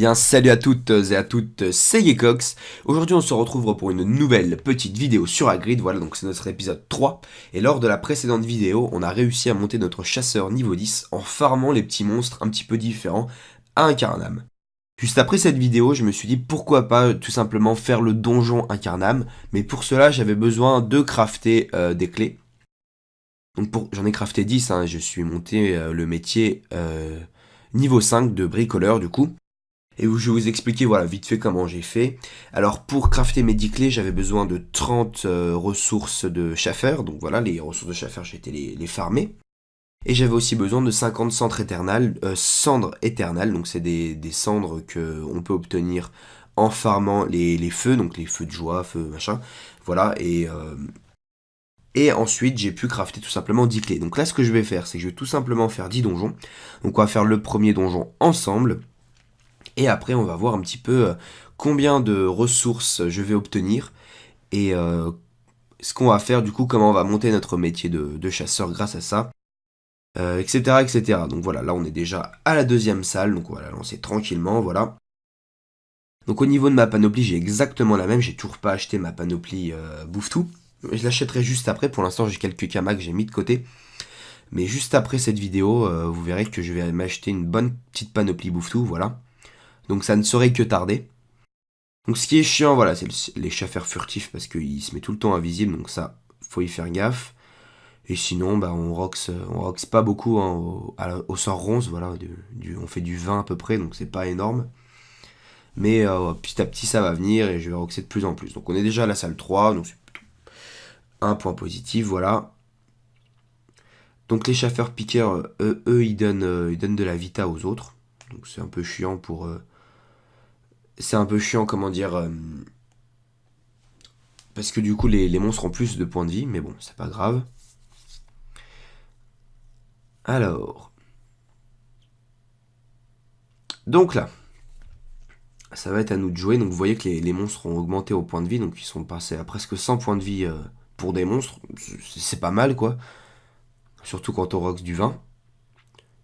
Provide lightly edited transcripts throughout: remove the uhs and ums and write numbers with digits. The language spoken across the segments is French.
bien, salut à toutes et à toutes, c'est Yekox. Aujourd'hui, on se retrouve pour une nouvelle petite vidéo sur Hagrid. Voilà, donc c'est notre épisode 3. Et lors de la précédente vidéo, on a réussi à monter notre chasseur niveau 10 en farmant les petits monstres un petit peu différents à Incarnam. Juste après cette vidéo, je me suis dit pourquoi pas tout simplement faire le donjon Incarnam. Mais pour cela, j'avais besoin de crafter des clés. Donc j'en ai crafté 10, hein, je suis monté le métier niveau 5 de bricoleur du coup. Et où je vais vous expliquer voilà, vite fait comment j'ai fait. Alors pour crafter mes 10 clés, j'avais besoin de 30 ressources de Schaffer. Donc voilà, les ressources de Schaffer, j'ai été les farmer. Et j'avais aussi besoin de 50 cendres éternelles. Donc c'est des cendres qu'on peut obtenir en farmant les feux. Donc les feux de joie, feux machin. Voilà, et ensuite, j'ai pu crafter tout simplement 10 clés. Donc là, ce que je vais faire, c'est que je vais tout simplement faire 10 donjons. Donc on va faire le premier donjon ensemble. Et après, on va voir un petit peu combien de ressources je vais obtenir et ce qu'on va faire, du coup, comment on va monter notre métier de chasseur grâce à ça, etc., etc. Donc voilà, là on est déjà à la deuxième salle, donc on va la lancer tranquillement, voilà. Donc au niveau de ma panoplie, j'ai exactement la même, j'ai toujours pas acheté ma panoplie bouffe-tout. Je l'achèterai juste après, pour l'instant j'ai quelques kamas que j'ai mis de côté. Mais juste après cette vidéo, vous verrez que je vais m'acheter une bonne petite panoplie bouffe-tout, voilà. Donc ça ne saurait que tarder. Donc ce qui est chiant, voilà, c'est les chasseurs furtifs parce qu'il se met tout le temps invisible, donc ça, faut y faire gaffe. Et sinon, bah, on rox pas beaucoup hein, au sort ronce, voilà, on fait du 20 à peu près, donc c'est pas énorme. Mais petit à petit, ça va venir et je vais roxer de plus en plus. Donc on est déjà à la salle 3, donc c'est plutôt un point positif, voilà. Donc les chasseurs piqueurs, eux, ils donnent de la vita aux autres. Donc c'est un peu chiant pour... c'est un peu chiant, comment dire... parce que du coup, les monstres ont plus de points de vie, mais bon, c'est pas grave. Alors. Donc là, ça va être à nous de jouer. Donc vous voyez que les monstres ont augmenté au point de vie, donc ils sont passés à presque 100 points de vie pour des monstres. C'est pas mal, quoi. Surtout quand on rox du 20.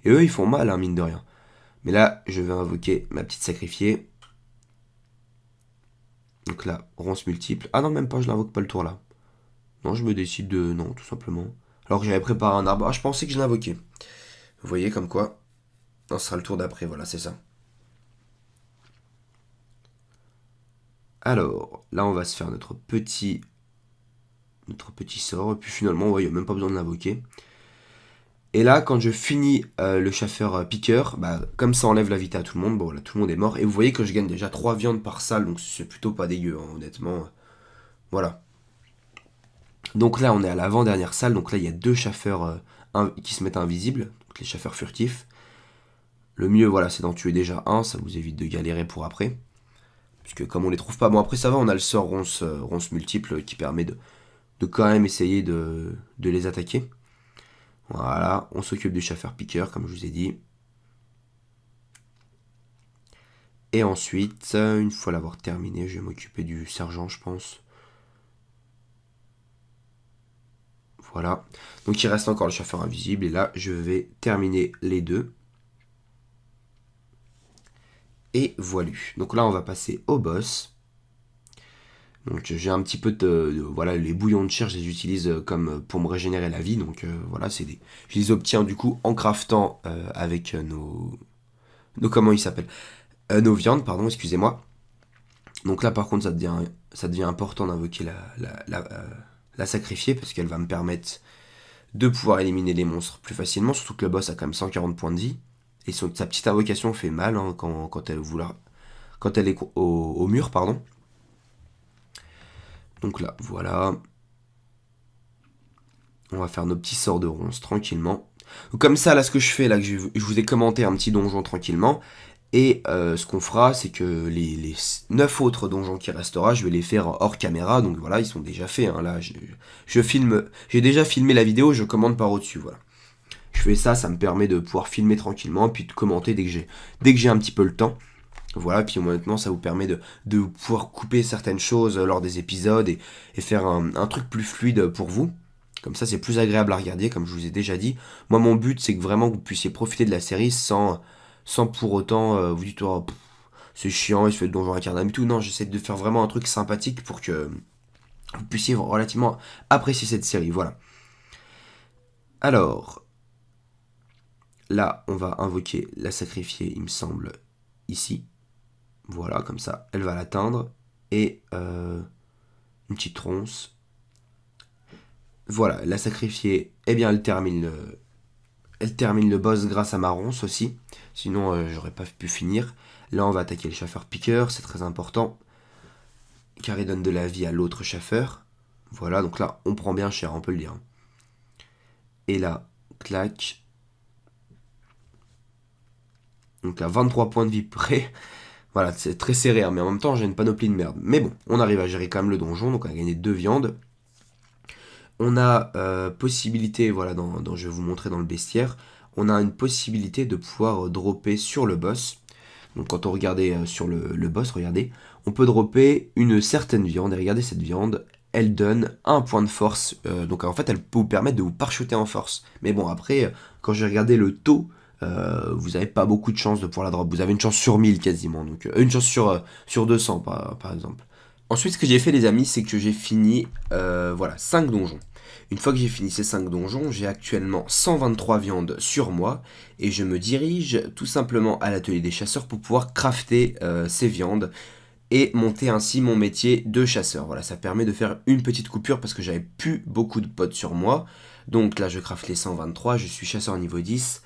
Et eux, ils font mal, hein, mine de rien. Mais là, je vais invoquer ma petite sacrifiée. Donc là, ronce multiple. Ah non, même pas, je l'invoque pas le tour là. Non, je me décide de... Non, tout simplement. Alors que j'avais préparé un arbre. Ah, je pensais que je l'invoquais. Vous voyez comme quoi. Non, ce sera le tour d'après, voilà, c'est ça. Alors, là, on va se faire notre petit sort. Et puis finalement, ouais, il n'y a même pas besoin de l'invoquer. Et là, quand je finis le chasseur piqueur, bah, comme ça enlève la vita à tout le monde, bon là, tout le monde est mort. Et vous voyez que je gagne déjà 3 viandes par salle, donc c'est plutôt pas dégueu, hein, honnêtement. Voilà. Donc là, on est à l'avant-dernière salle, donc là, il y a 2 chasseurs qui se mettent invisibles, donc les chasseurs furtifs. Le mieux, voilà, c'est d'en tuer déjà un, ça vous évite de galérer pour après. Puisque comme on les trouve pas, bon après ça va, on a le sort ronce multiple qui permet de quand même essayer de les attaquer. Voilà, on s'occupe du chasseur-piqueur, comme je vous ai dit. Et ensuite, une fois l'avoir terminé, je vais m'occuper du sergent, je pense. Voilà. Donc il reste encore le chasseur invisible, et là, je vais terminer les deux. Et voilà. Donc là, on va passer au boss. Donc j'ai un petit peu voilà, les bouillons de chair, je les utilise comme pour me régénérer la vie. Donc voilà, je les obtiens du coup en craftant avec nos comment ils s'appellent nos viandes, pardon, excusez-moi. Donc là par contre ça devient important d'invoquer la sacrifier parce qu'elle va me permettre de pouvoir éliminer les monstres plus facilement, surtout que le boss a quand même 140 points de vie. Et sa petite invocation fait mal hein, quand elle est au mur, pardon. Donc là, voilà. On va faire nos petits sorts de ronces tranquillement. Donc comme ça, là, ce que je fais, là, que je vous ai commenté un petit donjon tranquillement. Et ce qu'on fera, c'est que les 9 autres donjons qui restera, je vais les faire hors caméra. Donc voilà, ils sont déjà faits. Hein, là, je filme, j'ai déjà filmé la vidéo, je commande par au-dessus. Voilà. Je fais ça, ça me permet de pouvoir filmer tranquillement, puis de commenter dès que j'ai un petit peu le temps. Voilà, puis maintenant ça vous permet de pouvoir couper certaines choses lors des épisodes et faire un truc plus fluide pour vous. Comme ça c'est plus agréable à regarder, comme je vous ai déjà dit. Moi mon but c'est que vraiment vous puissiez profiter de la série sans pour autant vous dites oh, c'est chiant, il se fait le donjon incarnable et tout. Non, j'essaie de faire vraiment un truc sympathique pour que vous puissiez relativement apprécier cette série, voilà. Alors, là, on va invoquer la sacrifier, il me semble, ici. Voilà, comme ça, elle va l'atteindre. Et une petite tronce. Voilà, la sacrifier, eh bien, elle termine le boss grâce à ma ronce aussi. Sinon, j'aurais pas pu finir. Là, on va attaquer le chasseur-piqueur, c'est très important. Car il donne de la vie à l'autre chasseur. Voilà, donc là, on prend bien cher, on peut le dire. Et là, clac. Donc là, 23 points de vie près. Voilà, c'est très serré, hein, mais en même temps, j'ai une panoplie de merde. Mais bon, on arrive à gérer quand même le donjon, donc on a gagné 2 viandes. On a possibilité, voilà, je vais vous montrer dans le bestiaire, on a une possibilité de pouvoir dropper sur le boss. Donc quand on regardait sur le boss, regardez, on peut dropper une certaine viande, et regardez cette viande, elle donne un point de force, donc en fait elle peut vous permettre de vous parachuter en force. Mais bon après, quand j'ai regardé le taux, vous n'avez pas beaucoup de chance de pouvoir la drop, vous avez une chance sur 1000 quasiment, donc une chance sur 200 par exemple. Ensuite, ce que j'ai fait, les amis, c'est que j'ai fini, voilà, 5 donjons. Une fois que j'ai fini ces 5 donjons, j'ai actuellement 123 viandes sur moi, et je me dirige tout simplement à l'atelier des chasseurs pour pouvoir crafter ces viandes, et monter ainsi mon métier de chasseur. Voilà, ça permet de faire une petite coupure, parce que j'avais plus beaucoup de potes sur moi. Donc là, je craft les 123, je suis chasseur niveau 10,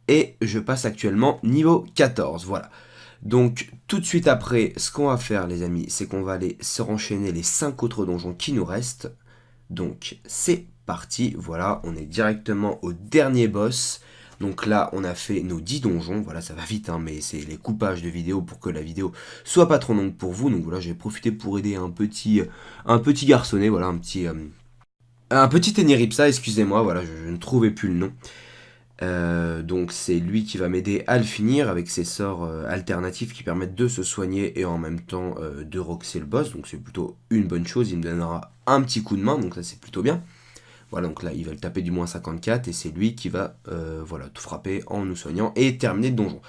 et je passe actuellement niveau 14, voilà. Donc tout de suite après, ce qu'on va faire les amis, c'est qu'on va aller se renchaîner les 5 autres donjons qui nous restent. Donc c'est parti, voilà, on est directement au dernier boss. Donc là, on a fait nos 10 donjons, voilà, ça va vite, hein, mais c'est les coupages de vidéo pour que la vidéo soit pas trop longue pour vous. Donc voilà, j'ai profité pour aider un petit garçonnet, voilà, un petit Eniripsa, excusez-moi, voilà, je ne trouvais plus le nom. Donc c'est lui qui va m'aider à le finir avec ses sorts alternatifs qui permettent de se soigner et en même temps de roxer le boss. Donc c'est plutôt une bonne chose, il me donnera un petit coup de main, donc ça c'est plutôt bien. Voilà, donc là il va le taper du moins 54 et c'est lui qui va voilà, tout frapper en nous soignant et terminer le donjon.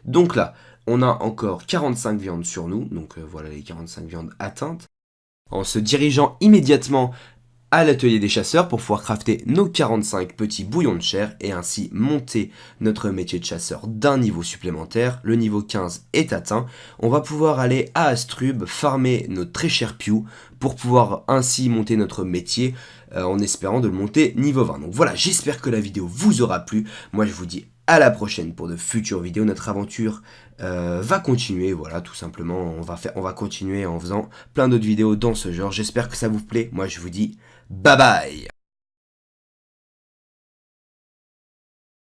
Donc là, on a encore 45 viandes sur nous, donc voilà les 45 viandes atteintes. En se dirigeant immédiatement à l'atelier des chasseurs pour pouvoir crafter nos 45 petits bouillons de chair et ainsi monter notre métier de chasseur d'un niveau supplémentaire. Le niveau 15 est atteint. On va pouvoir aller à Astrub farmer notre très cher Pew pour pouvoir ainsi monter notre métier en espérant de le monter niveau 20. Donc voilà, j'espère que la vidéo vous aura plu. Moi je vous dis à la prochaine pour de futures vidéos. Notre aventure va continuer, voilà, tout simplement. On va continuer en faisant plein d'autres vidéos dans ce genre. J'espère que ça vous plaît. Moi je vous dis bye bye.